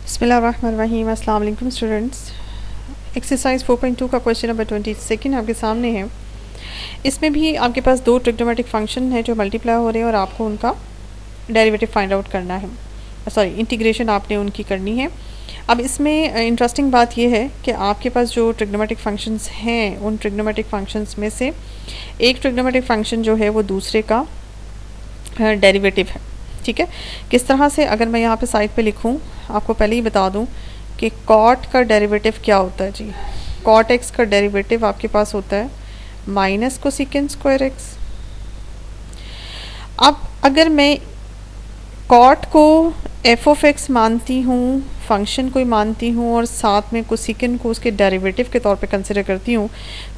बिस्मिल्लाहिर्रहमानिर्रहीम। अस्सलाम वालेकुम स्टूडेंट्स। एक्सरसाइज 4.2 का क्वेश्चन नंबर 22 आपके सामने है। इसमें भी आपके पास दो ट्रिग्नोमेट्रिक फंक्शन है जो मल्टीप्लाई हो रहे हैं और आपको उनका डेरिवेटिव फाइंड आउट करना है, इंटीग्रेशन आपने उनकी करनी है। अब इसमें इंटरेस्टिंग बात यह है कि आपके पास जो ट्रिग्नोमेट्रिक फंक्शंस हैं उन ट्रिग्नोमेट्रिक फंक्शंस में से एक ट्रिग्नोमेट्रिक फंक्शन जो है वो दूसरे का डेरिवेटिव है। ठीक है, किस तरह से, अगर मैं यहाँ पे साइड पे लिखूँ, आपको पहले ही बता दूँ कि कॉट का डेरिवेटिव क्या होता है जी। कॉट एक्स का डेरिवेटिव आपके पास होता है माइनस कोसेकेंट स्क्वायर एक्स। अब अगर मैं कॉट को एफ ऑफ एक्स मानती हूँ, फंक्शन को ही मानती हूँ, और साथ में कोसेकेंट को उसके डेरिवेटिव के तौर पे कंसिडर करती हूँ,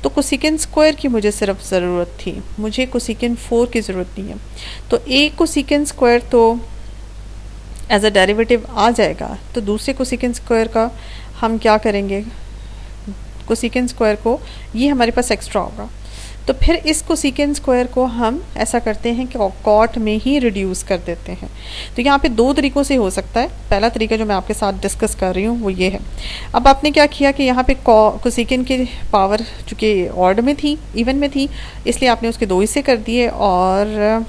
तो कोसेकेंट स्क्वायर की मुझे सिर्फ ज़रूरत थी, मुझे कोसेकेंट 4 की ज़रूरत नहीं है। तो एक कोसेकेंट स्क्वायर तो एज अ डेरिवेटिव आ जाएगा, तो दूसरे कोसेकेंट स्क्वायर का हम क्या करेंगे, कोसेकेंट स्क्वायर को ये हमारे पास एक्स्ट्रा होगा, तो फिर इस कोसेकेंट स्क्वायर को हम ऐसा करते हैं कि कॉट में ही रिड्यूस कर देते हैं। तो यहाँ पे दो तरीक़ों से हो सकता है। पहला तरीका जो मैं आपके साथ डिस्कस कर रही हूँ वो ये है। अब आपने क्या किया कि यहाँ पे कोसेकेंट की पावर चूँकि ऑड में थी, इवन में थी, इसलिए आपने उसके दो हिस्से कर दिए, और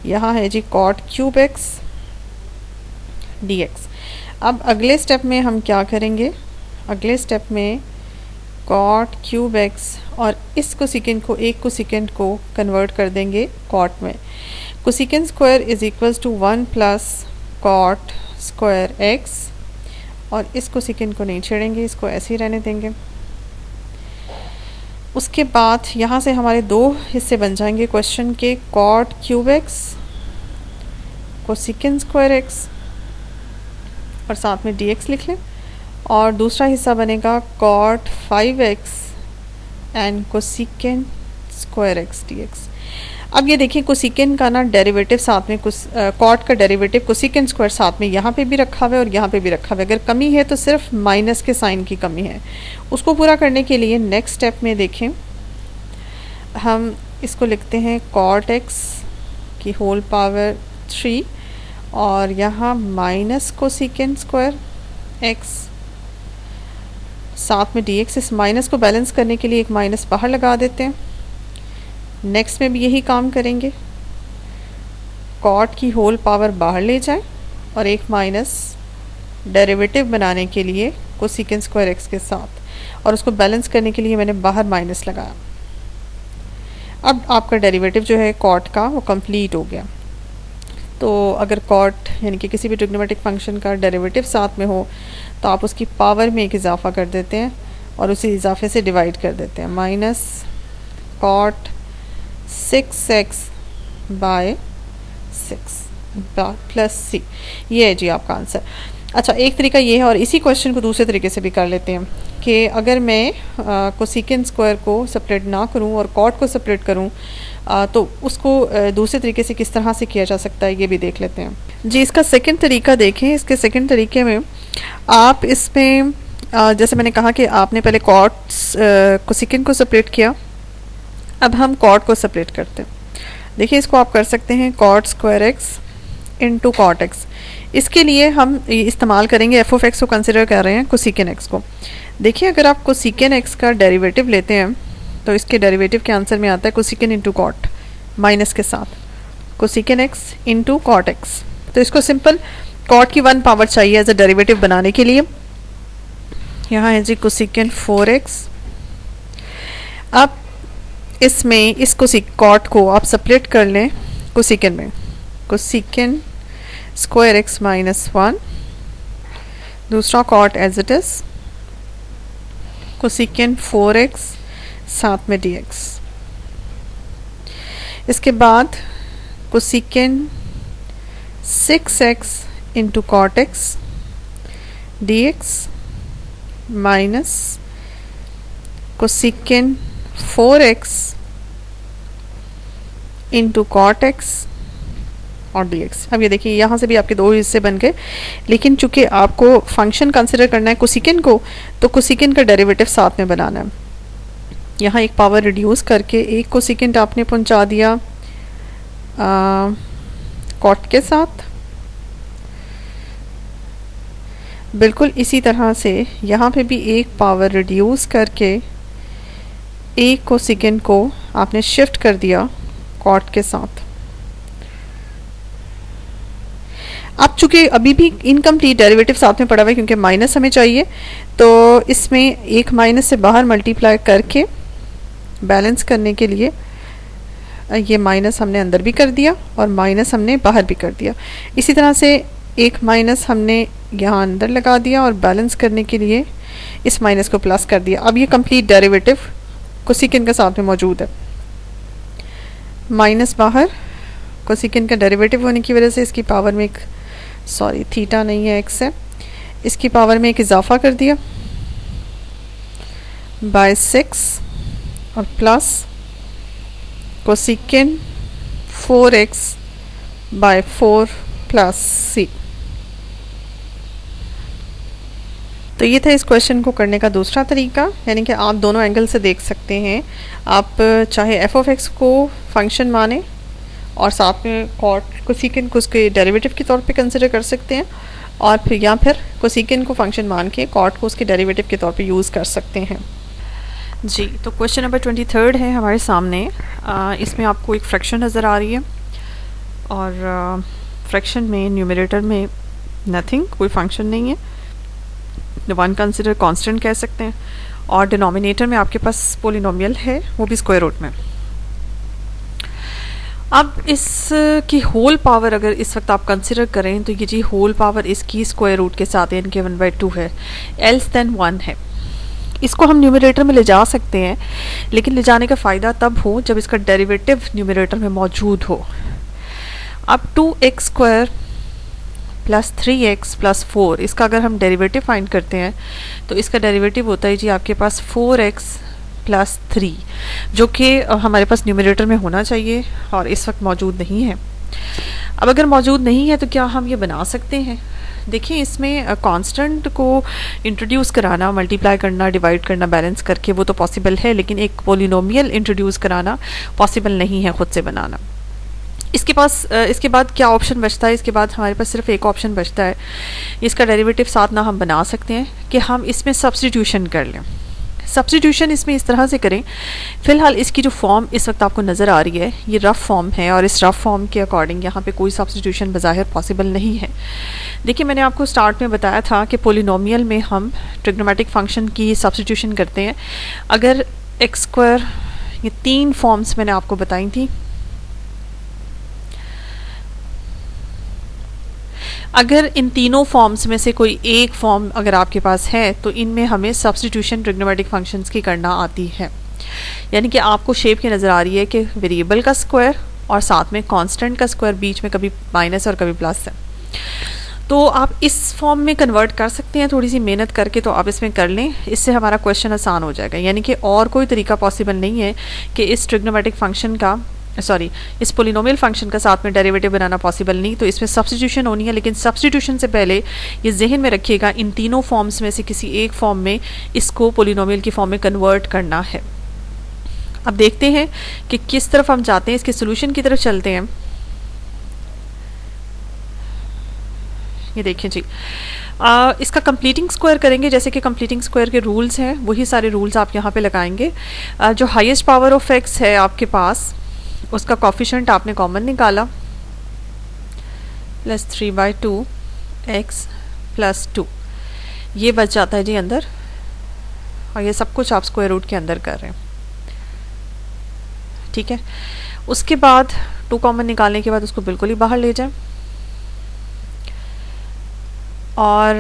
यहाँ है जी cot cube x d x. अब अगले स्टेप में हम क्या करेंगे, अगले स्टेप में कॉट क्यूब एक्स और इस कोसेकेंट को, एक कोसेकेंट को कन्वर्ट कर देंगे कॉट में। Cosecant square is equals to 1 plus cot square x, और इस कोसेकेंट को नहीं छेड़ेंगे, इसको ऐसे ही रहने देंगे। उसके बाद यहाँ से हमारे दो हिस्से बन जाएंगे क्वेश्चन के, cot cube x cosecant square x, और साथ में डी एक्स लिख लें, और दूसरा हिस्सा बनेगा cot 5x and cosecant square x d x. अब ये देखिए कोसेकेंट का ना डेरिवेटिव साथ में, कॉट का डेरिवेटिव कोसेकेंट स्क्वायर साथ में यहाँ पे भी रखा हुआ है और यहाँ पे भी रखा हुआ है। अगर कमी है तो सिर्फ माइनस के साइन की कमी है। उसको पूरा करने के लिए नेक्स्ट स्टेप में देखें, हम इसको लिखते हैं कॉट एक्स की होल पावर 3, और यहाँ माइनस कोसेकेंट स्क्वायर एक्स, साथ में डी एक्स। इस माइनस को बैलेंस करने के लिए एक माइनस बाहर लगा देते हैं। नेक्स्ट में भी यही काम करेंगे, कॉट की होल पावर बाहर ले जाएं और एक माइनस डेरिवेटिव बनाने के लिए कोसेकेंट स्क्वायर एक्स के साथ, और उसको बैलेंस करने के लिए मैंने बाहर माइनस लगाया। अब आपका डेरिवेटिव जो है कॉट का वो कंप्लीट हो गया। तो अगर कॉट यानी कि किसी भी ट्रिग्नोमेट्रिक फंक्शन का डेरिवेटिव साथ में हो तो आप उसकी पावर में एक इजाफा कर देते हैं और उसी इजाफे से डिवाइड कर देते हैं। Minus cot 6x by 6 plus c, ये है जी आपका आंसर। अच्छा, एक तरीका ये है, और इसी क्वेश्चन को दूसरे तरीके से भी कर लेते हैं कि अगर मैं कोसेकेंट स्क्वायर को सेपरेट ना करूं और कॉट को सेपरेट करूं, तो उसको दूसरे तरीके से किस तरह से किया जा सकता है ये भी देख लेते हैं जी। इसका सेकंड तरीका देखें। इसके सेकंड तरीके में आप इसमें जैसे मैंने कहा कि आपने पहले कॉट कोसेकेंट को सेपरेट किया, अब हम कॉट को सेपरेट करते हैं। देखिए इसको आप कर सकते हैं cot square x into cot x. इसके लिए हम इस्तेमाल करेंगे एफ ऑफ एक्स को कंसिडर कर रहे हैं कोसेकेंट एक्स को। देखिए अगर आप कोसेकेंट एक्स का डेरिवेटिव लेते हैं तो इसके डेरिवेटिव के आंसर में आता है कोसेकेंट इंटू कॉट माइनस के साथ, cosecant x into cot x. तो इसको सिंपल कॉट की 1 पावर चाहिए एज अ डेरिवेटिव बनाने के लिए। यहाँ है जी कोसेकेंट 4x। अब इसमें इस कॉट को आप सेपरेट कर लें कोसेकेंट में, कोसेकेंट स्क्वायर एक्स माइनस 1, दूसरा cot as it is cosecant 4x साथ में dx। इसके बाद cosecant 6x into cot x dx minus cosecant 4x into cot x और dx। अब ये देखिए यहाँ से भी आपके दो हिस्से बन गए, लेकिन चूंकि आपको फंक्शन कंसिडर करना है कोसेकेंट को, तो कोसेकेंट का डेरिवेटिव साथ में बनाना है। यहाँ एक पावर रिड्यूस करके एक कोसेकेंट आपने पहुँचा दिया कॉट के साथ, बिल्कुल इसी तरह से यहाँ पे भी एक पावर रिड्यूस करके एक कोसेकेंड को आपने शिफ्ट कर दिया कॉट के साथ। अब चूंकि अभी भी इनकम्प्लीट डेरिवेटिव साथ में पड़ा हुआ है क्योंकि माइनस हमें चाहिए, तो इसमें एक माइनस से बाहर मल्टीप्लाई करके बैलेंस करने के लिए ये माइनस हमने अंदर भी कर दिया और माइनस हमने बाहर भी कर दिया। इसी तरह से एक माइनस हमने यहाँ अंदर लगा दिया और बैलेंस करने के लिए इस माइनस को प्लस कर दिया। अब ये कंप्लीट डेरिवेटिव कोसेकेंड के साथ में मौजूद है। माइनस बाहर, कोसेकेंड का डेरिवेटिव होने की वजह से इसकी पावर में एक, सॉरी थीटा नहीं है एक्स है, इसकी पावर में एक इजाफा कर दिया बाय 6 और plus cosecant 4x by 4 plus c। तो ये था इस क्वेश्चन को करने का दूसरा तरीका, यानी कि आप दोनों एंगल से देख सकते हैं। आप चाहे f ऑफ x को फंक्शन माने और साथ में कॉट कोसेकेंड को उसके डेरिवेटिव के तौर पे कंसिडर कर सकते हैं, और फिर या फिर कोसेकेंड को फंक्शन मान के कॉट को उसके डेरिवेटिव के तौर पे यूज़ कर सकते हैं। जी, तो क्वेश्चन नंबर 23 है हमारे सामने। इसमें आपको एक फ्रैक्शन नज़र आ रही है और फ्रैक्शन में न्यूमरेटर में नथिंग, कोई फंक्शन नहीं है, वन कंसिडर कांस्टेंट कह सकते हैं, और डिनोमिनेटर में आपके पास पोलिनोमियल है, वो भी स्क्वायर रूट में। अब इसकी होल पावर अगर इस वक्त आप कंसिडर करें तो ये जी होल पावर इसकी स्क्वायर रूट के साथ यानी कि 1/2 है, एल्स देन 1 है। इसको हम न्यूमरेटर में ले जा सकते हैं, लेकिन ले जाने का फ़ायदा तब हो जब इसका डेरिवेटिव न्यूमरेटर में मौजूद हो। अब 2x square plus 3x plus 4, इसका अगर हम डेरिवेटिव फाइंड करते हैं तो इसका डेरिवेटिव होता है जी आपके पास 4x प्लस 3, जो कि हमारे पास न्यूमरेटर में होना चाहिए और इस वक्त मौजूद नहीं है। अब अगर मौजूद नहीं है तो क्या हम ये बना सकते हैं? देखिए, इसमें कांस्टेंट को इंट्रोड्यूस कराना, मल्टीप्लाई करना, डिवाइड करना बैलेंस करके वो तो पॉसिबल है, लेकिन एक पोलिनोमियल इंट्रोड्यूस कराना पॉसिबल नहीं है खुद से बनाना। इसके बाद क्या ऑप्शन बचता है? इसके बाद हमारे पास सिर्फ एक ऑप्शन बचता है, इसका डेरिवेटिव साथ ना हम बना सकते हैं कि हम इसमें सब्स्टिट्यूशन कर लें। सब्स्टिट्यूशन इसमें इस तरह से करें, फ़िलहाल इसकी जो फॉर्म इस वक्त आपको नज़र आ रही है ये रफ़ फॉर्म है और इस रफ़ फॉर्म के अकॉर्डिंग यहाँ पे कोई सब्स्टिट्यूशन बज़ाहिर पॉसिबल नहीं है। देखिए, मैंने आपको स्टार्ट में बताया था कि पोलिनोमियल में हम ट्रिग्नोमेट्रिक फंक्शन की सब्स्टिट्यूशन करते हैं। अगर एक्स स्क्वायर, ये 3 फॉर्म्स मैंने आपको बताई थी, अगर इन तीनों फॉर्म्स में से कोई एक फॉर्म अगर आपके पास है तो इनमें हमें सब्स्टिट्यूशन ट्रिग्नोमेट्रिक फंक्शंस की करना आती है। यानी कि आपको शेप की नज़र आ रही है कि वेरिएबल का स्क्वायर और साथ में कांस्टेंट का स्क्वायर, बीच में कभी माइनस और कभी प्लस है। तो आप इस फॉर्म में कन्वर्ट कर सकते हैं, थोड़ी सी मेहनत करके तो आप इसमें कर लें, इससे हमारा क्वेश्चन आसान हो जाएगा। यानी कि और कोई तरीका पॉसिबल नहीं है कि इस ट्रिग्नोमेट्रिक फंक्शन का, सॉरी इस पोलिनोमियल फंक्शन का साथ में डेरिवेटिव बनाना पॉसिबल नहीं, तो इसमें सब्स्टिट्यूशन होनी है। लेकिन सब्स्टिट्यूशन से पहले ये जहन में रखिएगा, इन तीनों फॉर्म्स में से किसी एक फॉर्म में इसको पोलिनोमियल की फॉर्म में कन्वर्ट करना है। अब देखते हैं कि किस तरफ हम जाते हैं, इसके सोल्यूशन की तरफ चलते हैं। ये देखिए जी, इसका कंप्लीटिंग स्क्वायर करेंगे, जैसे कि कंप्लीटिंग स्क्वायर के रूल्स हैं वही सारे रूल्स आप यहाँ पे लगाएंगे। जो हाईएस्ट पावर ऑफ एक्स है आपके पास, उसका कॉफिशेंट आपने कॉमन निकाला, प्लस 3/2 x प्लस 2, ये बच जाता है जी अंदर, और ये सब कुछ आप स्क्वायर रूट के अंदर कर रहे हैं। ठीक है, उसके बाद 2 कॉमन निकालने के बाद उसको बिल्कुल ही बाहर ले जाएं, और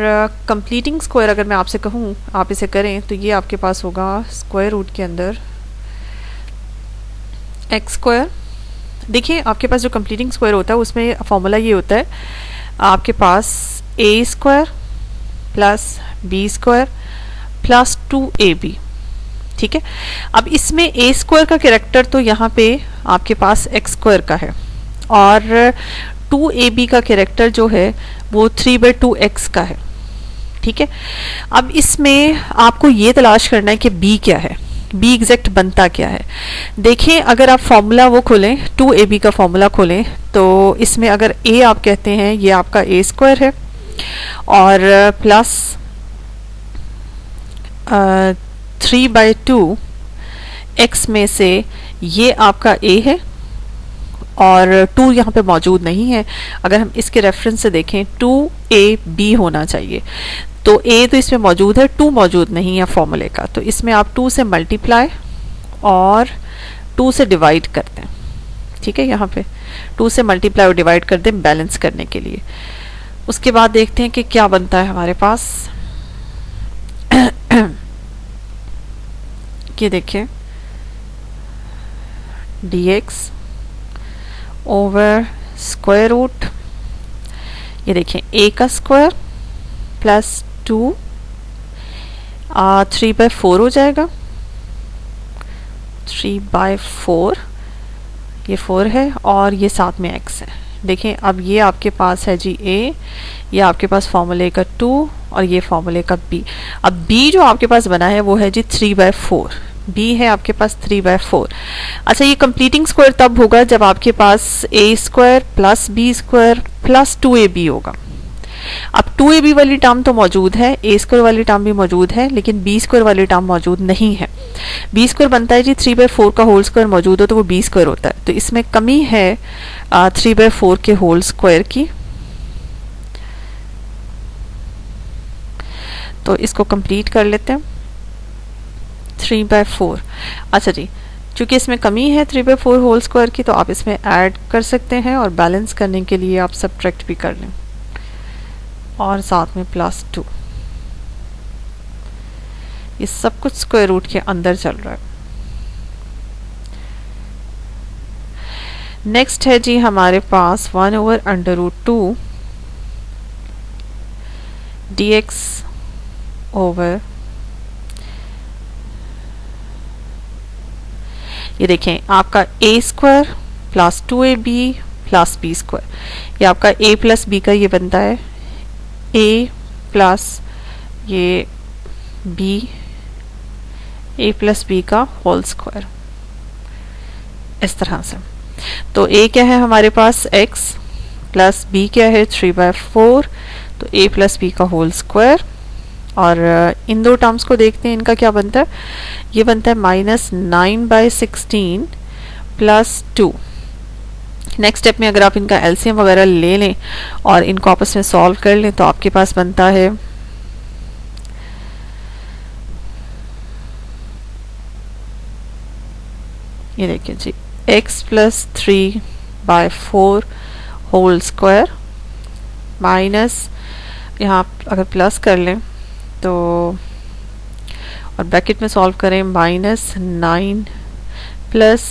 कंप्लीटिंग स्क्वायर अगर मैं आपसे कहूँ आप इसे करें तो ये आपके पास होगा स्क्वायर रूट के अंदर एक्स स्क्वायर। देखिए, आपके पास जो कंप्लीटिंग स्क्वायर होता है उसमें फॉर्मूला ये होता है, आपके पास a square plus b square plus 2ab। ठीक है, अब इसमें ए स्क्वायर का कैरेक्टर तो यहाँ पे आपके पास एक्स स्क्वायर का है, और 2ab का कैरेक्टर जो है वो 3/2x का है। ठीक है, अब इसमें आपको ये तलाश करना है कि b क्या है, b एग्जैक्ट बनता क्या है। देखें, अगर आप फॉर्मूला वो खोलें, 2ab का फॉर्मूला खोलें, तो इसमें अगर a आप कहते हैं ये आपका a स्क्वायर है, और प्लस 3/2 x में से ये आपका a है और 2 यहाँ पे मौजूद नहीं है। अगर हम इसके रेफरेंस से देखें 2ab होना चाहिए, तो a तो इसमें मौजूद है, 2 मौजूद नहीं है फॉर्मूले का, तो इसमें आप 2 से मल्टीप्लाई और 2 से डिवाइड करते हैं। ठीक है, यहाँ पे 2 से मल्टीप्लाई और डिवाइड कर दें बैलेंस करने के लिए। उसके बाद देखते हैं कि क्या बनता है हमारे पास। ये देखिए dx ओवर स्क्वायर रूट, ये देखिए a का स्क्वायर प्लस 2 3/4 हो जाएगा। 3/4 ये 4 है और ये साथ में x है। देखें अब ये आपके पास है जी a, ये आपके पास फॉर्मूले का 2 और ये फॉर्मूले का b। अब b जो आपके पास बना है वो है जी 3/4, b है आपके पास 3/4। अच्छा, ये कंप्लीटिंग स्क्वायर तब होगा जब आपके पास a square plus b square plus 2ab होगा। अब 2ab वाली टर्म तो मौजूद है, a स्क्वायर वाली टर्म भी मौजूद है, लेकिन b स्क्वायर वाली टर्म मौजूद नहीं है। b स्क्वायर बनता है जी 3/4 का होल स्क्वायर मौजूद हो तो वो b स्क्वायर होता है, तो इसमें कमी है 3/4 के होल स्क्वायर की, तो इसको कंप्लीट कर लेते हैं। 3/4, अच्छा जी, चूंकि इसमें कमी है 3/4 होल स्क्वायर की, तो आप इसमें ऐड कर सकते हैं और बैलेंस करने के लिए आप सब्ट्रैक्ट भी कर लें और साथ में प्लस 2। ये सब कुछ स्क्वायर रूट के अंदर चल रहा है। नेक्स्ट है जी हमारे पास 1/√2 dx ओवर, ये देखें आपका a square plus 2ab plus b square, ये आपका a प्लस b का ये बनता है a प्लस ये b, a प्लस b का होल स्क्वायर, इस तरह से। तो a क्या है हमारे पास x प्लस b क्या है 3/4, तो a प्लस b का होल स्क्वायर, और इन दो टर्म्स को देखते हैं इनका क्या बनता है। ये बनता है -9/16 प्लस 2। नेक्स्ट स्टेप में अगर आप इनका एलसीएम वगैरह ले लें और इनको आपस में सॉल्व कर लें तो आपके पास बनता है ये देखिए जी x plus 3/4 whole square minus, यहाँ अगर प्लस कर लें तो और ब्रैकेट में सॉल्व करें -9 प्लस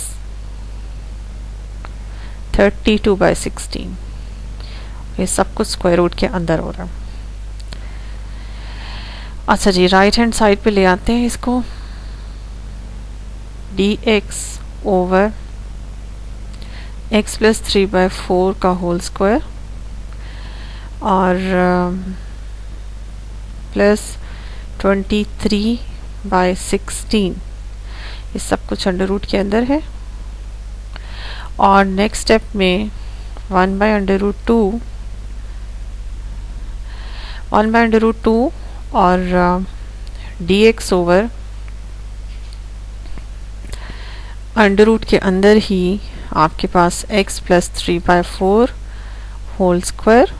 32/16, ये सब कुछ स्क्वायर रूट के अंदर हो रहा है। अच्छा जी, राइट हैंड साइड पे ले आते हैं इसको। dx ओवर x प्लस 3/4 का होल स्क्वायर और प्लस 23/16, ये सब कुछ अंडर रूट के अंदर है। और नेक्स्ट स्टेप में 1/√2 और dx ओवर अंडर रूट के अंदर ही आपके पास x प्लस 3/4 होल स्क्वायर,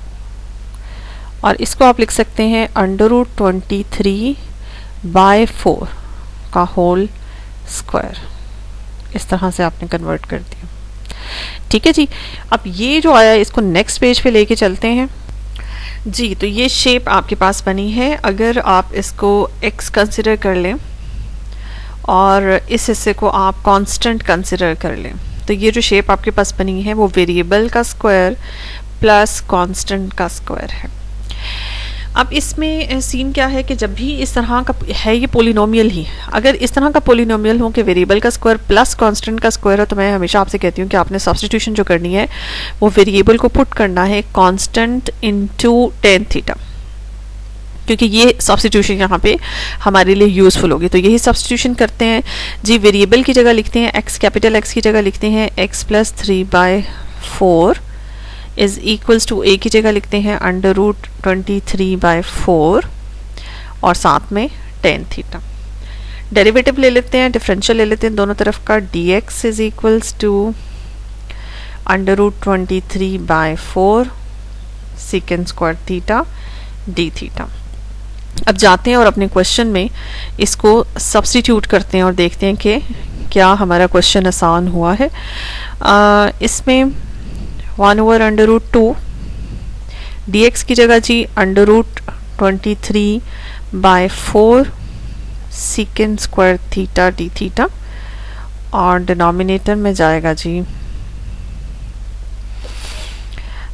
और इसको आप लिख सकते हैं √23/4 का होल स्क्वायर। इस तरह से आपने कन्वर्ट कर दिया। ठीक है जी, अब ये जो आया इसको नेक्स्ट पेज पे लेके चलते हैं जी। तो ये शेप आपके पास बनी है, अगर आप इसको x कंसिडर कर लें और इस हिस्से को आप कांस्टेंट कंसिडर कर लें, तो ये जो शेप आपके पास बनी है वो वेरिएबल का स्क्वायर प्लस कांस्टेंट का स्क्वायर है। अब इसमें सीन क्या है कि जब भी इस तरह का है ये पोलिनोमियल ही, अगर इस तरह का पोलिनोमियल हो कि वेरिएबल का स्क्वायर प्लस कांस्टेंट का स्क्वायर हो, तो मैं हमेशा आपसे कहती हूँ कि आपने सब्स्टिट्यूशन जो करनी है वो वेरिएबल को पुट करना है कांस्टेंट इनटू tan थीटा, क्योंकि ये सब्स्टिट्यूशन यहाँ पे हमारे लिए यूज़फुल होगी। तो यही सब्स्टिट्यूशन करते हैं जी। वेरिएबल की जगह लिखते हैं x, कैपिटल X की जगह लिखते हैं x plus 3/4, is equals to a की जगह लिखते हैं √23/4 और साथ में tan थीटा। डेरिवेटिव ले लेते हैं, डिफरेंशियल ले लेते हैं दोनों तरफ का। dx is equals to √23/4 secant square theta d theta. अब जाते हैं और अपने क्वेश्चन में इसको सब्स्टिट्यूट करते हैं और देखते हैं कि क्या हमारा क्वेश्चन आसान हुआ है। इसमें 1/√2 dx की जगह जी √23/4 secant square theta d theta, और डिनोमिनेटर में जाएगा जी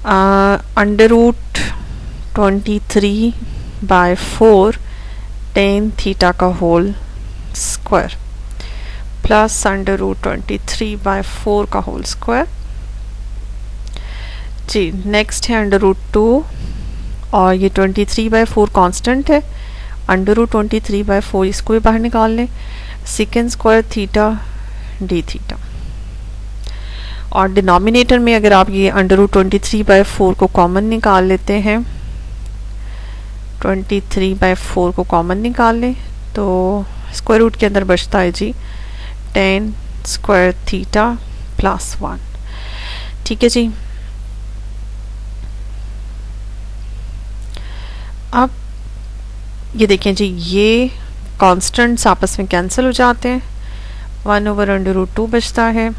√23/4 tan थीटा का होल स्क्वायर प्लस √23/4 का होल स्क्वायर जी। नेक्स्ट है √2 और ये 23/4 कांस्टेंट है, √23/4 इसको भी बाहर निकाल लें, second square theta d theta. और डिनोमिनेटर में अगर आप ये √23/4 को कॉमन निकाल लेते हैं, 23/4 को कॉमन निकाल लें तो स्क्वायर रूट के अंदर बचता है जी tan स्क्वायर थीटा प्लस 1। ठीक है जी। अब ये देखें जी, ये कांस्टेंट्स आपस में कैंसिल हो जाते हैं, 1/√2 बचता है,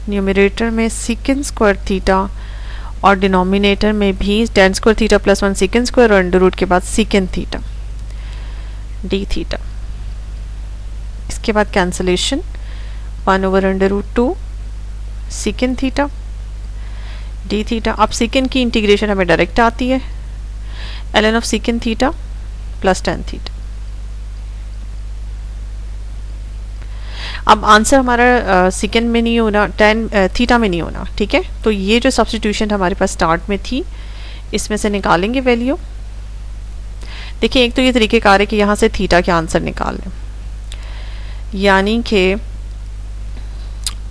न्यूमरेटर में सेकेंड स्क्वायर थीटा और डिनोमिनेटर में भी tan square theta plus 1 second square और अंडर रूट के बाद सेकेंड थीटा डी थीटा। इसके बाद cancellation, 1/√2 second theta d theta. अब सेकेंड की इंटीग्रेशन हमें डायरेक्ट आती है, ln of second theta plus tan theta. अब आंसर हमारा सेकेंड में नहीं होना, tan थीटा में नहीं होना। ठीक है, तो ये जो सब्स्टिट्यूशन हमारे पास स्टार्ट में थी इसमें से निकालेंगे वैल्यू। देखिए, एक तो ये तरीक़ेकार है कि यहाँ से थीटा के आंसर निकाल लें, यानी कि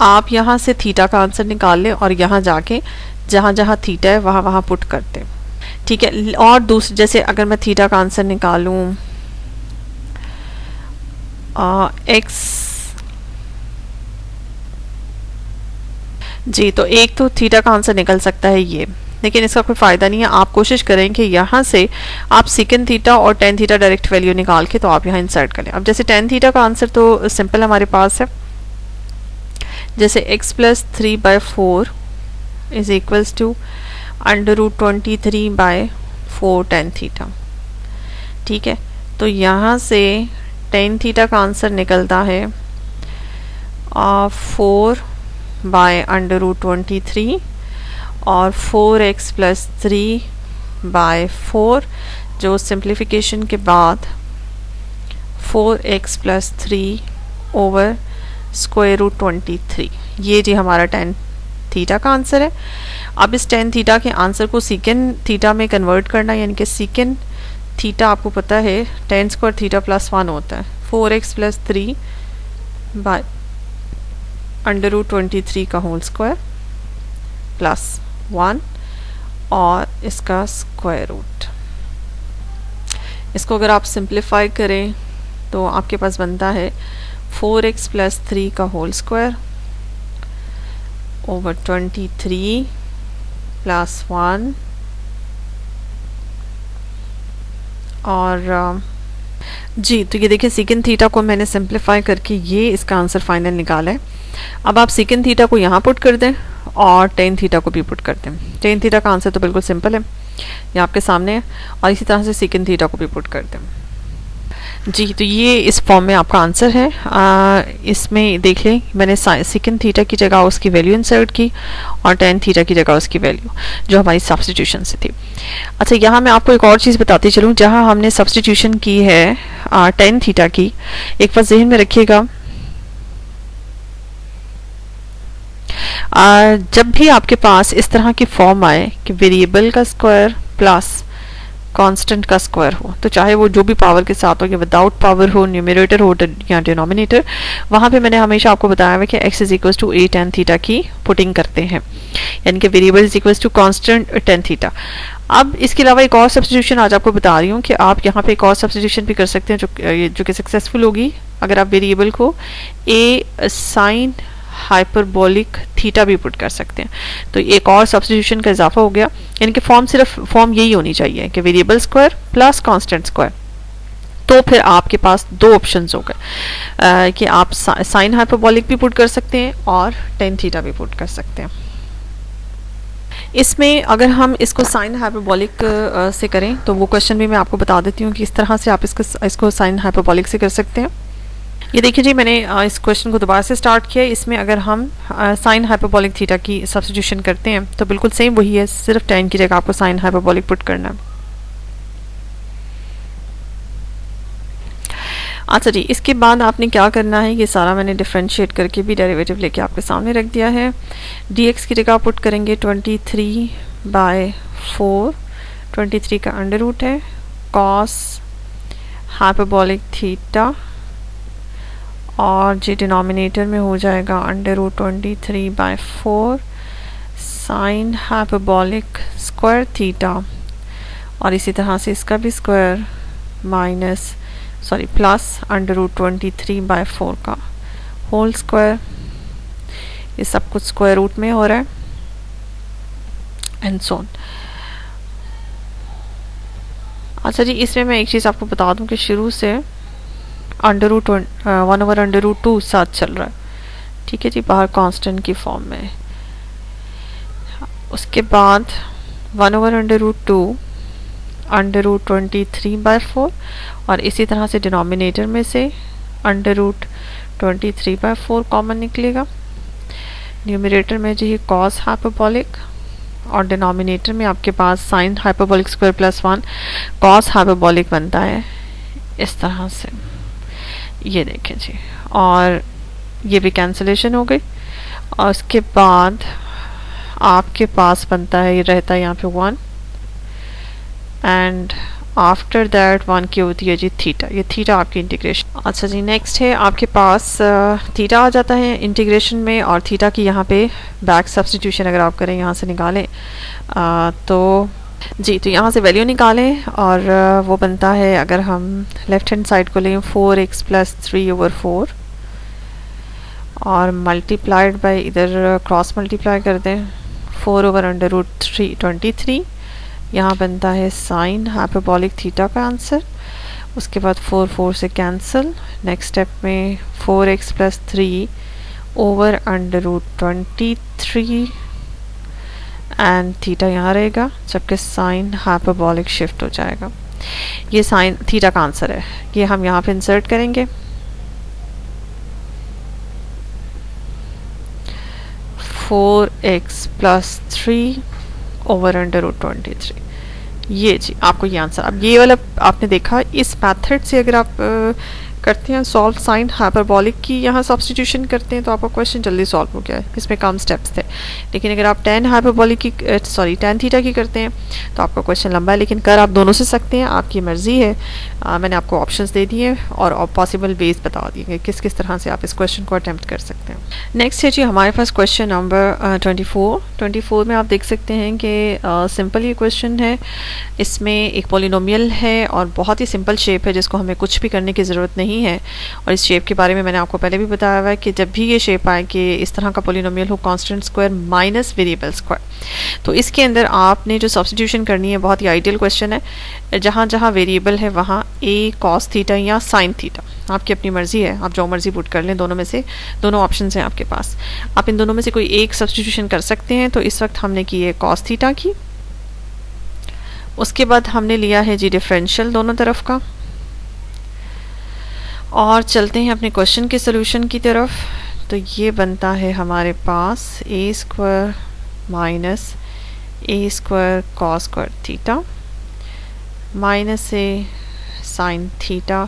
आप यहाँ से थीटा का आंसर निकाल लें और यहाँ जाके जहाँ जहाँ थीटा है वहाँ वहाँ पुट करते हैं। ठीक है, और दूसरे जैसे अगर मैं थीटा का आंसर निकालूँ एक्स जी, तो एक तो थीटा का आंसर निकल सकता है ये, लेकिन इसका कोई फ़ायदा नहीं है। आप कोशिश करें कि यहाँ से आप सेकेंड थीटा और tan थीटा डायरेक्ट वैल्यू निकाल के तो आप यहाँ इंसर्ट करें। अब जैसे tan थीटा का आंसर तो सिंपल हमारे पास है, जैसे x plus 3/4 is equals to √23/4 tan theta. ठीक है, तो यहाँ से tan थीटा का आंसर निकलता है 4/√23 और 4x प्लस 3/4, जो सिंप्लीफिकेशन के बाद 4x plus 3 over square root 23। ये जी हमारा tan थीटा का आंसर है। अब इस tan थीटा के आंसर को सेकेंड थीटा में कन्वर्ट करना, यानी कि सेकेंड थीटा आपको पता है tan स्क्वायर थीटा प्लस 1 होता है, 4x प्लस 3 बाय √23 का होल स्क्वायर प्लस 1 और इसका स्क्वायर रूट। इसको अगर आप सिंप्लीफाई करें तो आपके पास बनता है 4x प्लस 3 का होल स्क्वायर ओवर 23 प्लस 1 और जी, तो ये देखिए सेकेंड थीटा को मैंने सिंप्लीफाई करके ये इसका आंसर फाइनल निकाला है। अब आप सेकेंड थीटा को यहाँ पुट कर दें और tan थीटा को भी पुट कर दें। tan थीटा का आंसर तो बिल्कुल सिंपल है, ये आपके सामने है, और इसी तरह से सेकेंड थीटा को भी पुट कर दें। जी, तो ये इस फॉर्म में आपका आंसर है। इसमें देख लें, मैंने सेकेंड थीटा की जगह उसकी वैल्यू इंसर्ट की और tan थीटा की जगह उसकी वैल्यू जो हमारी सब्स्टिट्यूशन से थी। अच्छा, यहाँ मैं आपको एक और चीज़ बताती चलूँ, जहाँ हमने सब्स्टिट्यूशन की है tan थीटा की, एक बार जहन में रखिएगा, जब भी आपके पास इस तरह की फॉर्म आए कि वेरिएबल का स्क्वायर प्लस कांस्टेंट का स्क्वायर हो, तो चाहे वो जो भी पावर के साथ हो या विदाउट पावर हो, न्यूमरेटर हो या डिनोमिनेटर, वहाँ पे मैंने हमेशा आपको बताया हुआ कि x is equal to a tan theta की पुटिंग करते हैं, यानी कि variable is equal to constant tan theta. अब इसके अलावा एक और सब्स्टिट्यूशन आज आपको बता रही हूँ कि आप यहाँ पे एक और सब्स्टिट्यूशन भी कर सकते हैं जो कि सक्सेसफुल होगी अगर आप वेरिएबल को a साइन हाइपरबोलिक थीटा भी पुट कर सकते हैं। तो एक और सब्स्टिट्यूशन का इजाफा हो गया, यानी कि फॉर्म यही होनी चाहिए कि variable square plus constant square. तो फिर आपके पास दो ऑप्शंस हो गए कि आप साइन हाइपरबोलिक भी पुट कर सकते हैं और टेन थीटा भी पुट कर सकते हैं। इसमें अगर हम इसको साइन हाइपरबोलिक से करें तो वो क्वेश्चन भी मैं आपको बता देती हूँ कि इस तरह से आप इसको साइन हाइपरबोलिक से कर सकते हैं। ये देखिए जी, मैंने इस क्वेश्चन को दोबारा से स्टार्ट किया। इसमें अगर हम साइन हाइपरबोलिक थीटा की सब्स्टिट्यूशन करते हैं तो बिल्कुल सेम वही है, सिर्फ टेन की जगह आपको साइन हाइपरबोलिक पुट करना है। अच्छा जी, इसके बाद आपने क्या करना है, ये सारा मैंने डिफ्रेंशिएट करके भी डेरिवेटिव लेके आपके सामने रख दिया है। dx की जगह पुट करेंगे 23/4, 23 का अंडर रूट है, कॉस हाइपरबोलिक थीटा, और जी डिनोमिनेटर में हो जाएगा under root 23/4 sine hyperbolic square theta, और इसी तरह से इसका भी स्क्वायर प्लस अंडर रूट 23/4 का होल स्क्वायर। ये सब कुछ स्क्वायर रूट में हो रहा है एंड सो ऑन। अच्छा जी, इसमें मैं एक चीज़ आपको बता दूं कि शुरू से अंडर रूट 1/√2 साथ चल रहा है, ठीक है जी, बाहर कांस्टेंट की फॉर्म में। उसके बाद 1/√2 अंडर रूट 23/4, और इसी तरह से डिनोमिनेटर में से अंडर रूट 23/4 कॉमन निकलेगा। न्यूमरेटर में जी कॉस हाइपरबोलिक, और डिनोमिनेटर में आपके पास sine hyperbolic square plus 1 cos hyperbolic बनता है इस तरह से। ये देखें जी, और ये भी कैंसलेशन हो गई, और उसके बाद आपके पास बनता है, ये रहता है यहाँ पे 1, एंड आफ्टर दैट 1 की होती है जी थीटा। ये थीटा आपकी इंटीग्रेशन। अच्छा जी, नेक्स्ट है आपके पास थीटा आ जाता है इंटीग्रेशन में, और थीटा की यहाँ पे बैक सब्स्टिट्यूशन अगर आप करें, यहाँ से निकालें तो जी, तो यहाँ से वैल्यू निकालें, और वो बनता है, अगर हम लेफ्ट हैंड साइड को लें 4x + 3/4, और मल्टीप्लाइड बाय इधर क्रॉस मल्टीप्लाई कर दें 4/√3 23। यहाँ बनता है साइन हाइपरबोलिक थीटा का आंसर। उसके बाद 4 से कैंसिल। नेक्स्ट स्टेप में 4x + 3/√23 एंड थीटा यहाँ रहेगा, जबकि साइन हाइपरबोलिक शिफ्ट हो जाएगा। ये साइन थीटा का आंसर है, ये हम यहाँ पे इंसर्ट करेंगे। 4x + 3/√23। ये जी आपको ये आंसर। अब ये वाला आपने देखा, इस मेथड से अगर आप करते हैं सॉल्व साइन हाइपरबोलिक की, यहाँ सब्स्टिट्यूशन करते हैं तो आपका क्वेश्चन जल्दी सॉल्व हो गया है, इसमें कम स्टेप्स थे। लेकिन अगर आप tan हाइपरबोलिक की tan थीटा की करते हैं तो आपका क्वेश्चन लंबा है, लेकिन कर आप दोनों से सकते हैं, आपकी मर्ज़ी है। मैंने आपको ऑप्शंस दे दिए और पॉसिबल वेज बता दिए किस किस तरह से आप इस क्वेश्चन को अटैम्प्ट कर सकते हैं। नेक्स्ट है जी हमारे पास क्वेश्चन नंबर 24 में आप देख सकते हैं कि सिंपल ये क्वेश्चन है। इसमें एक पॉलिनोमियल है और बहुत ही सिंपल शेप है जिसको हमें कुछ भी करने की ज़रूरत नहीं है। और इस शेप के बारे में मैंने आपको पहले भी बताया हुआ है कि जब भी ये शेप आए कि इस तरह का पॉलिनोमियल हो constant square minus variable square, तो इसके अंदर आपने जो सब्स्टिट्यूशन करनी है, बहुत ही आइडियल क्वेश्चन है। जहाँ जहाँ वेरिएबल है वहाँ a cos थीटा या साइन थीटा, आपकी अपनी मर्जी है, आप जो मर्जी पुट कर लें। दोनों में से दोनों ऑप्शन हैं आपके पास, आप इन दोनों में से कोई एक सब्स्टिट्यूशन कर सकते हैं। तो इस वक्त हमने की है cos थीटा की, उसके बाद हमने लिया है जी डिफरेंशियल दोनों तरफ का, और चलते हैं अपने क्वेश्चन के सोल्यूशन की तरफ। तो ये बनता है हमारे पास a² minus a² cos square theta minus a sine theta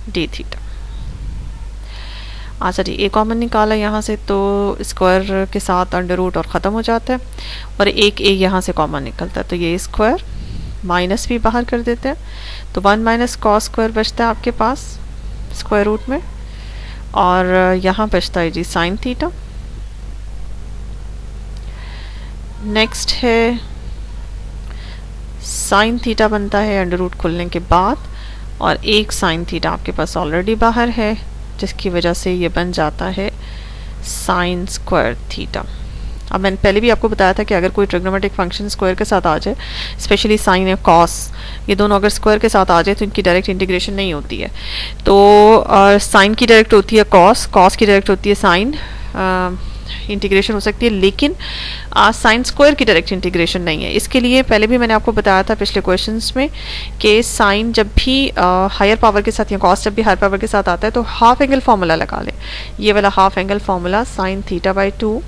d theta. अच्छा जी, a कॉमन निकाला यहाँ से तो स्क्वायर के साथ अंडर रूट और ख़त्म हो जाता है, और एक a यहाँ से कॉमन निकलता है, तो ये स्क्वायर माइनस भी बाहर कर देते हैं, तो 1 माइनस कॉस स्क्वायर बचता है आपके पास स्क्वायर रूट में, और यहाँ बचता है जी साइन थीटा। नेक्स्ट है साइन थीटा बनता है अंडर रूट खुलने के बाद, और एक साइन थीटा आपके पास ऑलरेडी बाहर है, जिसकी वजह से ये बन जाता है साइन स्क्वायर थीटा। अब मैंने पहले भी आपको बताया था कि अगर कोई ट्रिग्नोमेट्रिक फंक्शन स्क्वायर के साथ आ जाए, स्पेशली साइन या कॉस, ये दोनों अगर स्क्वायर के साथ आ जाए तो इनकी डायरेक्ट इंटीग्रेशन नहीं होती है। तो साइन की डायरेक्ट होती है कॉस, कॉस की डायरेक्ट होती है साइन, इंटीग्रेशन हो सकती है, लेकिन साइन स्क्वायर की डायरेक्ट इंटीग्रेशन नहीं है। इसके लिए पहले भी मैंने आपको बताया था पिछले क्वेश्चंस में कि साइन जब भी हायर पावर के साथ या कॉस जब भी हायर पावर के साथ आता है तो हाफ एंगल फार्मूला लगा लें। ये वाला half angle formula sine theta by 2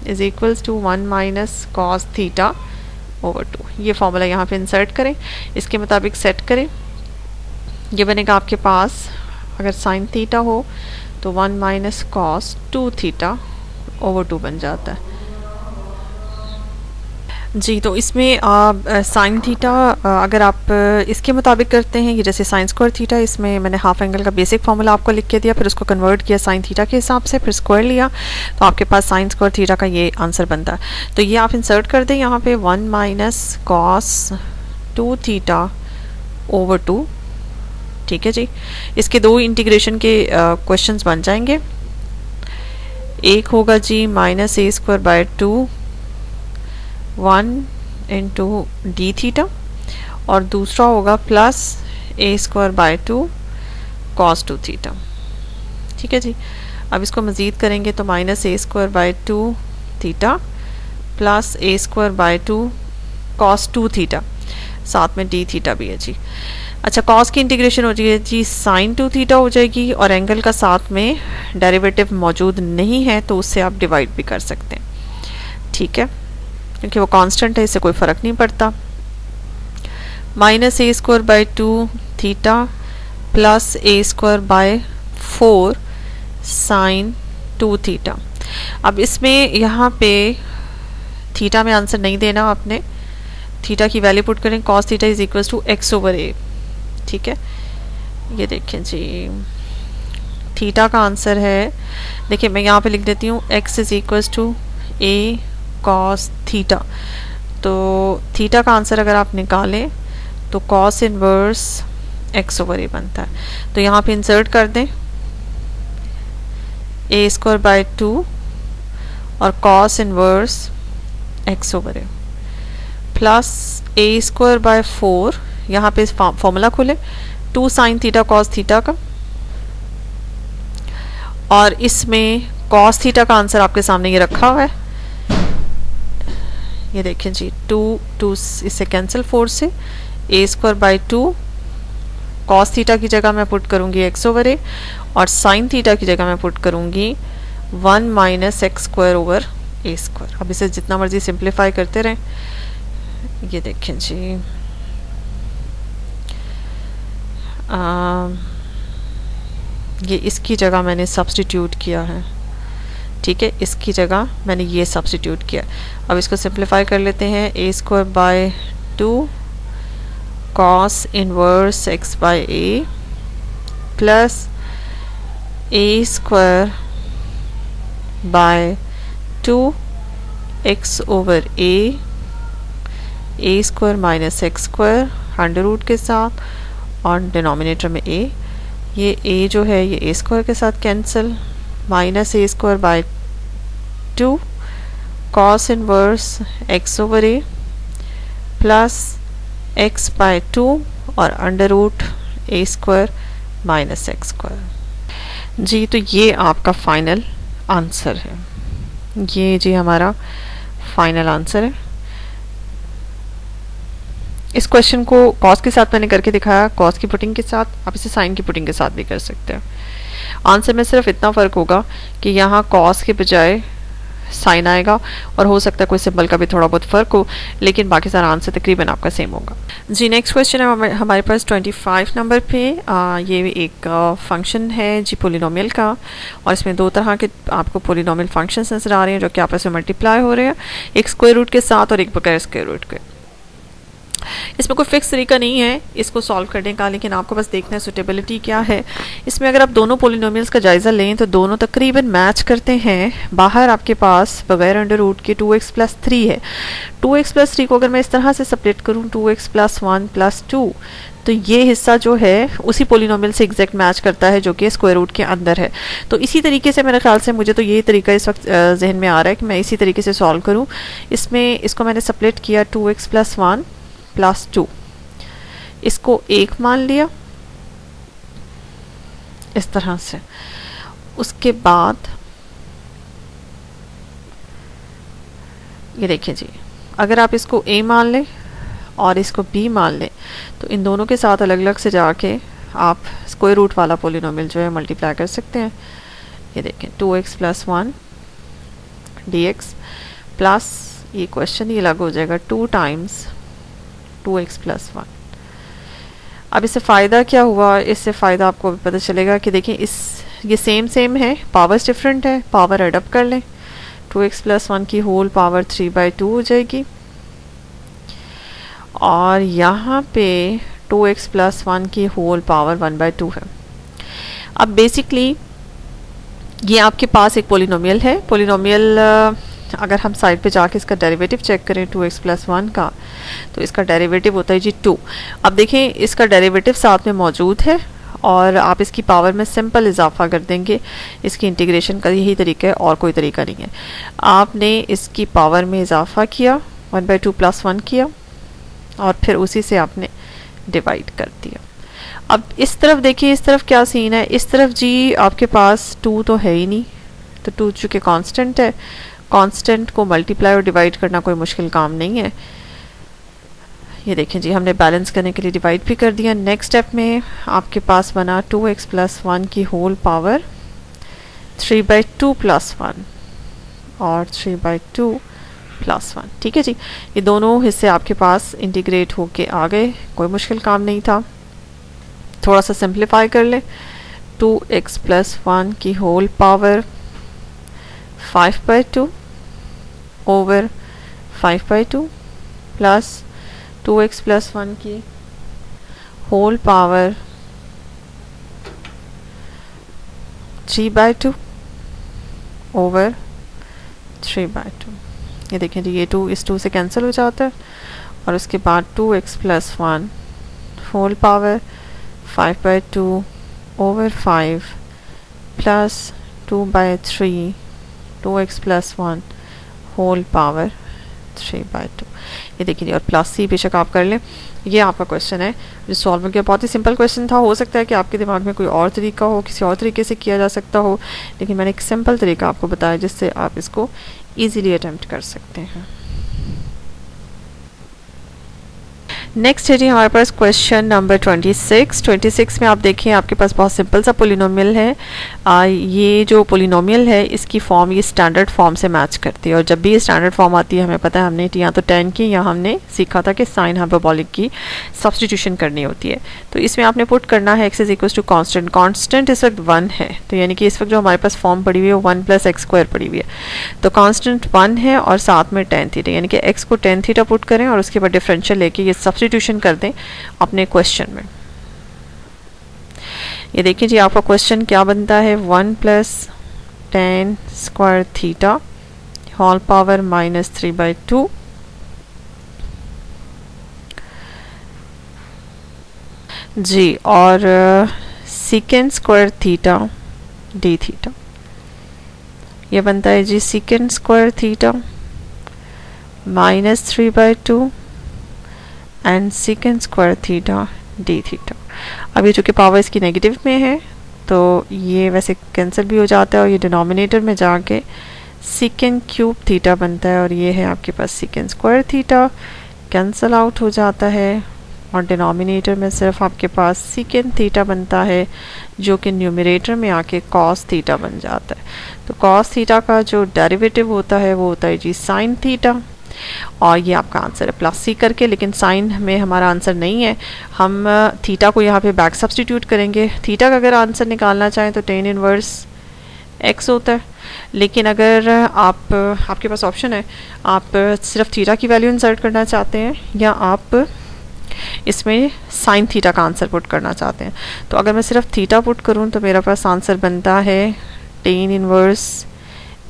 is equals to 1 minus cos theta over 2, ये फार्मूला यहाँ पे इंसर्ट करें, इसके मुताबिक सेट करें। ये बनेगा आपके पास, अगर साइन थीटा हो तो 1 माइनस कॉस 2 थीटा ओवर 2 बन जाता है जी। तो इसमें साइन थीटा अगर आप इसके मुताबिक करते हैं, ये जैसे साइन स्क्वायर थीटा, इसमें मैंने हाफ एंगल का बेसिक फार्मूला आपको लिख के दिया, फिर उसको कन्वर्ट किया साइन थीटा के हिसाब से, फिर स्क्वायर लिया, तो आपके पास साइन स्क्वायर थीटा का ये आंसर बनता है। तो ये आप इंसर्ट कर दें यहाँ पे 1 माइनस कॉस 2 थीटा ओवर 2, ठीक है जी। इसके दो इंटीग्रेशन के क्वेश्चंस बन जाएंगे। एक होगा जी minus a square by 2 1 into d theta, और दूसरा होगा plus a square by 2 cos 2 theta, ठीक है जी। अब इसको मज़ीद करेंगे तो minus a square by 2 theta plus a square by 2 cos 2 theta, साथ में डी थीटा भी है जी। अच्छा, कॉस की इंटीग्रेशन हो जाएगी जी साइन 2 थीटा हो जाएगी, और एंगल का साथ में डेरिवेटिव मौजूद नहीं है तो उससे आप डिवाइड भी कर सकते हैं, ठीक है, क्योंकि वो कांस्टेंट है, इससे कोई फ़र्क नहीं पड़ता। Minus a square by 2 theta plus a square by 4 sine 2 theta. अब इसमें यहाँ पे थीटा में आंसर नहीं देना आपने, थीटा की वैल्यू पुट करें, cos theta is equal to x over a, ठीक है। ये देखें जी, थीटा का आंसर है, देखिए मैं यहाँ पे लिख देती हूँ x is equal to a cos theta. तो थीटा का आंसर अगर आप निकालें तो cos inverse x over a बनता है। तो यहाँ पे इंसर्ट कर दें ए स्क्वायर बाय 2 और cos inverse x over a plus a square by 4, यहाँ पे फॉर्मूला खोले 2 साइन थीटा कॉस थीटा का, और इसमें कॉस थीटा का आंसर आपके सामने ये रखा हुआ है, ये देखें जी 2 इससे कैंसिल 4 से ए स्क्वायर बाई 2 कॉस थीटा की जगह मैं पुट करूँगी एक्स ओवर ए, और साइन थीटा की जगह मैं पुट करूँगी 1 minus x square over a square. अब इसे जितना मर्जी सिंप्लीफाई करते रहें। ये देखें जी ये इसकी जगह मैंने सब्स्टिट्यूट किया है, ठीक है, इसकी जगह मैंने ये सब्स्टिट्यूट किया। अब इसको सिंप्लीफाई कर लेते हैं, a square by 2 cos inverse x by a plus a square by 2 x over a square minus x square under root के साथ, और डिनोमिनेटर में ए, ये ए जो है ये ए स्क्वायर के साथ cancel, minus a square by 2 cos inverse x over a plus x by 2 और under root a square minus x square जी। तो ये आपका फाइनल आंसर है, ये जी हमारा फाइनल आंसर है। इस क्वेश्चन को कॉस के साथ मैंने करके दिखाया, कॉस की पुटिंग के साथ, आप इसे साइन की पुटिंग के साथ भी कर सकते हैं। आंसर में सिर्फ इतना फ़र्क होगा कि यहाँ कॉस के बजाय साइन आएगा, और हो सकता है कोई सिंबल का भी थोड़ा बहुत फ़र्क हो, लेकिन बाकी सारा आंसर तकरीबन आपका सेम होगा जी। नेक्स्ट क्वेश्चन है हमारे पास 25 नंबर पे। ये एक फंक्शन है जी पोलिनोमियल का, और इसमें दो तरह के आपको पोलिनोमियल फंक्शंस नज़र आ रहे हैं जो कि आपस में मल्टीप्लाई हो रहे हैं, एक स्क्वायर रूट के साथ और एक बगैर स्क्वायर रूट के। इसमें कोई फिक्स तरीका नहीं है इसको सॉल्व करने का, लेकिन आपको बस देखना है सुटेबिलिटी क्या है। इसमें अगर आप दोनों पोलिनोमियल्स का जायज़ा लें तो दोनों तकरीबन मैच करते हैं। बाहर आपके पास बगैर अंडर रूट के 2x+3 है। 2x+3 को अगर मैं इस तरह से सेपरेट करूँ 2x+1+2, तो ये हिस्सा जो है उसी पोलिनोमियल से एग्जैक्ट मैच करता है जो कि स्क्वायर रूट के अंदर है। तो इसी तरीके से मेरे ख्याल से मुझे तो ये तरीका इस वक्त जहन में आ रहा है कि मैं इसी तरीके से सॉल्व करूँ। इसमें इसको मैंने सेपरेट किया 2x+1+2, इसको 1 मान लिया इस तरह से। उसके बाद ये देखिए जी, अगर आप इसको a मान लें और इसको b मान लें तो इन दोनों के साथ अलग अलग से जाके आप स्क्वायर रूट वाला पोलिनोमियल जो है मल्टीप्लाई कर सकते हैं। ये देखें 2x+1 dx प्लस ये क्वेश्चन ही अलग हो जाएगा 2 टाइम्स 2x+1। अब इससे फ़ायदा क्या हुआ, इससे फ़ायदा आपको अभी पता चलेगा कि देखिए ये सेम है, पावर्स डिफरेंट है, पावर एडअप कर लें। 2x+1 की होल पावर 3/2 हो जाएगी और यहाँ पे 2x+1 की होल पावर 1/2 है। अब बेसिकली ये आपके पास एक पोलिनोमियल है। पोलिनोमियल अगर हम साइड पे जाके इसका डेरिवेटिव चेक करें 2x+1 का, तो इसका डेरिवेटिव होता है जी 2। अब देखें इसका डेरिवेटिव साथ में मौजूद है और आप इसकी पावर में सिंपल इजाफा कर देंगे। इसकी इंटीग्रेशन का यही तरीका है और कोई तरीका नहीं है। आपने इसकी पावर में इजाफा किया 1/2 + 1 किया और फिर उसी से आपने डिवाइड कर दिया। अब इस तरफ देखिए, इस तरफ क्या सीन है, इस तरफ जी आपके पास 2 तो है ही नहीं, तो 2 चूँकि कांस्टेंट है, कांस्टेंट को मल्टीप्लाई और डिवाइड करना कोई मुश्किल काम नहीं है। ये देखें जी, हमने बैलेंस करने के लिए डिवाइड भी कर दिया। नेक्स्ट स्टेप में आपके पास बना 2x+1 की होल पावर 3/2 + 1 और 3/2 + 1। ठीक है जी, ये दोनों हिस्से आपके पास इंटीग्रेट होके आ गए, कोई मुश्किल काम नहीं था। थोड़ा सा सिंप्लीफाई कर लें, 2x+1 की whole power 5/2 over 5/2 plus 2x+1 की होल पावर 3/2 ओवर 3/2। ये देखें जी, ये 2 इस 2 से कैंसिल हो जाता है और उसके बाद 2x+1 whole power 5/2 over 5 plus 2/3 2x+1 whole power 3/2। ये देखिए, और प्लस सी बेशक आप कर लें। ये आपका क्वेश्चन है जो सॉल्व किया, बहुत ही सिंपल क्वेश्चन था। हो सकता है कि आपके दिमाग में कोई और तरीका हो, किसी और तरीके से किया जा सकता हो, लेकिन मैंने एक सिंपल तरीका आपको बताया जिससे आप इसको इजीली अटेम्प्ट कर सकते हैं। नेक्स्ट है जी हमारे पास क्वेश्चन नंबर 26 में आप देखें आपके पास बहुत सिंपल सा पोलिनोमियल है। ये जो पोलिनोमियल है इसकी फॉर्म ये स्टैंडर्ड फॉर्म से मैच करती है और जब भी ये स्टैंडर्ड फॉर्म आती है हमें पता है हमने या तो tan की या हमने सीखा था कि साइन हाइपरबोलिक की सब्सटीट्यूशन करनी होती है। तो इसमें आपने पुट करना है x = कांस्टेंट। कांस्टेंट इस वक्त 1 है, तो यानी कि इस वक्त जो हमारे पास फॉर्म पड़ी हुई है वो 1 + x² पड़ी हुई है। तो कांस्टेंट 1 है और साथ में tan थीटा, यानी कि x को tan थीटा पुट करें और उसके बाद डिफरेंशियल लेके ये सब्स्टिट्यूशन कर दें अपने क्वेश्चन में। ये देखिए जी, आपका क्वेश्चन क्या बनता है, 1 + tan square theta whole power -3/2 जी, और secant square theta d theta. ये बनता है जी secant square theta -3/2 and secant square theta d theta. अब ये चूँकि पावर इसकी नेगेटिव में है तो ये वैसे कैंसिल भी हो जाता है और ये डिनोमिनेटर में जाके सीकेंड क्यूब थीटा बनता है और ये है आपके पास secant square theta, cancel out हो जाता है और डिनोमिनेटर में सिर्फ आपके पास सीकेंड थीटा बनता है जो कि न्यूमरेटर में आके कॉस थीटा बन जाता है। तो कॉस थीटा का जो डेरिवेटिव होता है वो होता है जी साइन थीटा और ये आपका आंसर है प्लस सी करके, लेकिन साइन में हमारा आंसर नहीं है। हम थीटा को यहाँ पे बैक सब्सटीट्यूट करेंगे। थीटा का अगर आंसर निकालना चाहें तो tan इनवर्स x होता है, लेकिन अगर आपके पास ऑप्शन है, आप सिर्फ थीटा की वैल्यू इंसर्ट करना चाहते हैं या आप इसमें साइन थीटा का आंसर पुट करना चाहते हैं। तो अगर मैं सिर्फ थीटा पुट करूं तो मेरा पास आंसर बनता है टेन इनवर्स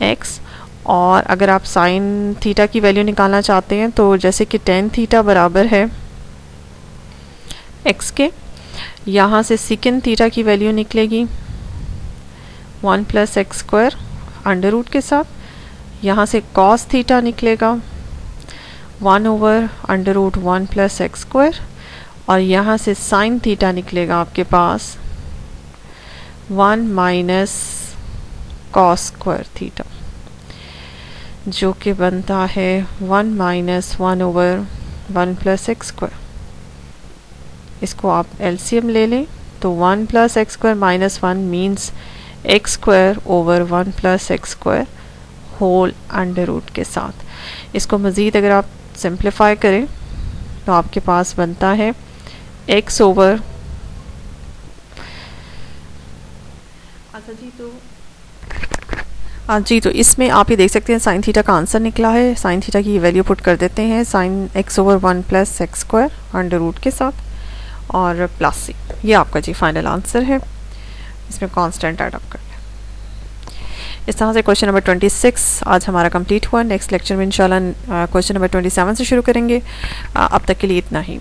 एक्स। और अगर आप साइन थीटा की वैल्यू निकालना चाहते हैं तो जैसे कि टेन थीटा बराबर है एक्स के, यहाँ से सेकेंड थीटा की वैल्यू निकलेगी 1 plus x square under root के साथ, यहाँ से कॉस थीटा निकलेगा 1 over under root 1 plus x square, और यहाँ से साइन थीटा निकलेगा आपके पास 1 माइनस कॉस स्क्वायर थीटा, जो कि बनता है 1 minus 1 over 1 plus x square. इसको आप एलसीएम ले लें तो 1 plus x square minus 1 means x square over 1 plus x square whole under root के साथ। इसको मज़ीद अगर आप सिंप्लीफाई करें तो आपके पास बनता है एक्स ओवर, अच्छा जी तो इसमें आप ये देख सकते हैं साइन थीटा का आंसर निकला है। साइन थीटा की वैल्यू पुट कर देते हैं, sine x over 1 plus x square under root के साथ और प्लस सी, ये आपका जी फाइनल आंसर है। इसमें कांस्टेंट ऐड अप कर लें। इस तरह से क्वेश्चन नंबर 26 आज हमारा कंप्लीट हुआ। नेक्स्ट लेक्चर में इंशाल्लाह क्वेश्चन नंबर 27 से शुरू करेंगे। अब तक के लिए इतना ही।